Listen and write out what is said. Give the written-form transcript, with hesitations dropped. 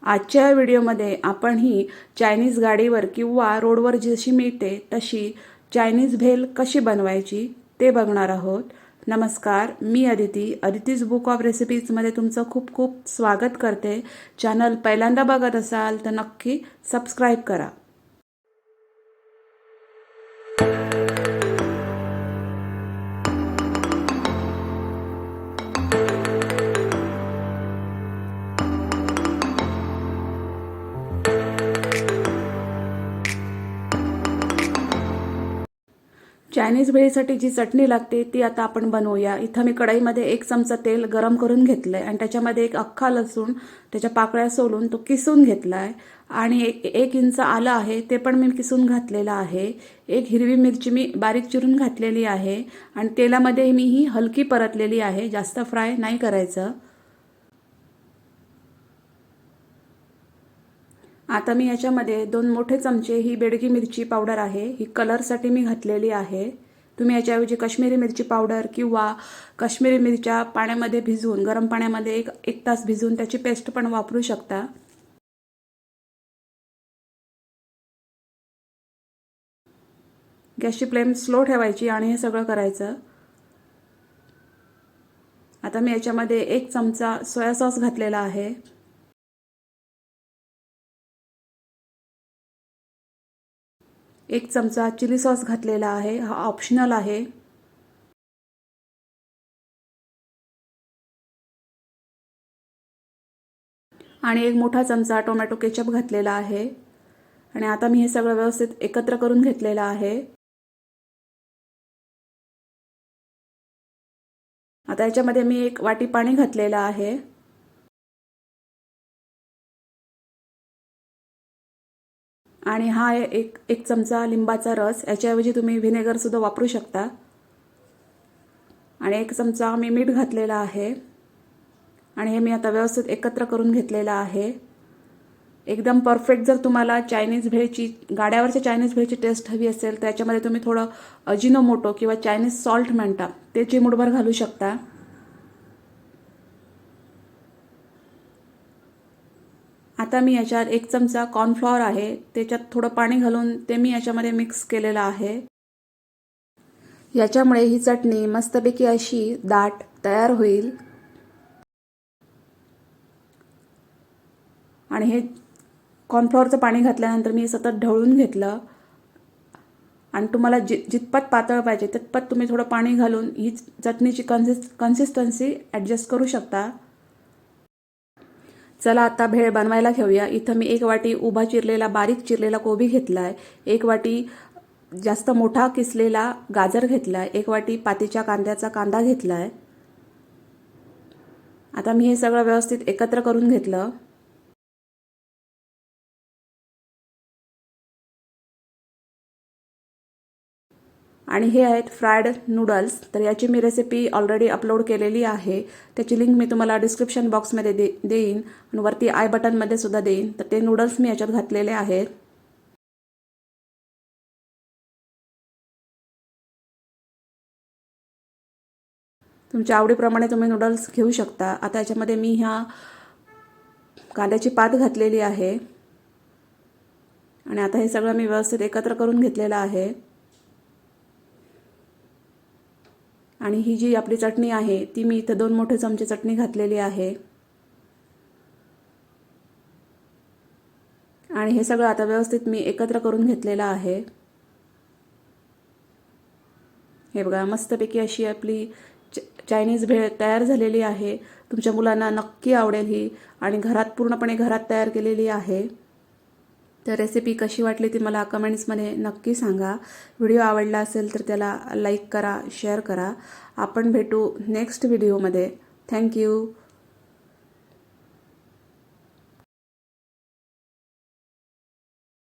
आजच्या व्हिडिओमध्ये आपण ही चायनीज गाडीवर किंवा रोडवर जशी मिळते तशी चायनीज भेल कशी बनवायची ते बघणार आहोत। नमस्कार, मी अदितीज बुक ऑफ रेसिपीजमध्ये तुमचं खूप खूप स्वागत करते। चॅनल पहिल्यांदा बघत असाल तर नक्की सबस्क्राइब करा। चायनीज भेळीसाठी जी चटणी लागते ती आता आपण बनवूया। इथं मी कढईमध्ये 1 चमचा तेल गरम करून घेतलंय आणि त्याच्यामध्ये एक अख्खा लसूण त्याच्या पाकळ्या सोलून तो किसून घेतलाय आणि एक इंच आलं आहे ते पण मी किसून घातलेलं आहे। एक हिरवी मिरची मी बारीक चिरून घातलेली आहे आणि तेलामध्ये मी ही हलकी परतलेली आहे, जास्त फ्राय नाही करायचं। आता मी याच्यामध्ये 2 मोठे चमचे ही बेडगी मिरची पावडर आहे, ही कलरसाठी मी घातलेली आहे। तुम्ही याच्याऐवजी काश्मीरी मिरची पावडर किंवा काश्मीरी मिरच्या पाण्यामध्ये भिजवून गरम पाण्यामध्ये एक तास भिजवून त्याची पेस्ट पण वापरू शकता। गॅसची फ्लेम स्लो ठेवायची आणि हे सगळं करायचं। आता मी याच्यामध्ये 1 चमचा सोया सॉस घातलेला आहे। 1 चमचा चिली सॉस घातलेला आहे, हा ऑप्शनल आहे। आणि 1 मोठा चमचा टोमॅटो केचप घातलेला आहे आणि आता मी हे सगळं व्यवस्थित एकत्र करून घेतलेलं आहे। आता याच्यामध्ये मी 1 वाटी पाणी घातलेलं आहे आणि हा एक चमचा लिंबाचा रस, याच्याऐवजी तुम्ही व्हिनेगर सुद्धा वापरू शकता। आणि 1 चमचा मी मीठ घातलेला आहे आणि हे मी आता व्यवस्थित एकत्र करून घेतलेलं आहे। एकदम परफेक्ट जर तुम्हाला चायनीज भेळची गाड्यावरच्या चायनीज भेळची टेस्ट हवी असेल तर याच्यामध्ये तुम्ही थोडं अजिनोमोटो किंवा चायनीज सॉल्ट म्हणता ते चिमूटभर घालू शकता। आता मी याच्यात 1 चमचा कॉर्नफ्लॉवर आहे, त्याच्यात थोडं पाणी घालून ते मी याच्यामध्ये मिक्स केलेलं आहे। याच्यामुळे ही चटणी मस्तपैकी अशी दाट तयार होईल। आणि हे कॉर्नफ्लॉवरचं पाणी घातल्यानंतर मी सतत ढवळून घेतलं आणि तुम्हाला जितपत पातळ पाहिजे तितपत तुम्ही थोडं पाणी घालून ही चटणीची कन्सिस्टन्सी ॲडजस्ट करू शकता। चला आता भेळ बनवायला घेऊया। इथं मी 1 वाटी उभा चिरलेला बारीक चिरलेला कोबी घेतलाय, 1 वाटी जास्त मोठा किसलेला गाजर घेतलाय, 1 वाटी पातीच्या कांद्याचा कांदा घेतलाय। आता मी हे सगळं व्यवस्थित एकत्र करून घेतलं आणि हे आहेत फ्रायड नूडल्स। तर याची मी रेसिपी ऑलरेडी अपलोड केलेली आहे, त्याची लिंक मी तुम्हाला डिस्क्रिप्शन बॉक्समध्ये देईन आणि वरती आय बटनमध्ये सुद्धा देईन। तर ते नूडल्स मी याच्यात घातलेले आहेत। तुमच्या आवडीप्रमाणे तुम्ही नूडल्स घेऊ शकता। आता याच्यामध्ये मी ह्या कांद्याची पात घातलेली आहे आणि आता हे सगळं मी व्यवस्थित एकत्र करून घेतलेलं आहे। आणि ही जी आपली चटणी आहे ती मी इथं 2 मोठे चमचे चटणी घातलेली आहे आणि हे सगळं आता व्यवस्थित मी एकत्र करून घेतलेलं आहे। हे बघा, मस्तपैकी अशी आपली चायनीज भेळ तयार झालेली आहे। तुमच्या मुलांना नक्की आवडेल ही आणि पूर्णपणे घरात तयार केलेली आहे। तर रेसिपी कशी वाटली ती मला कमेंट्समध्ये नक्की सांगा। व्हिडिओ आवडला असेल तर त्याला लाईक करा, शेअर करा। आपण भेटू नेक्स्ट व्हिडिओमध्ये। थँक्यू।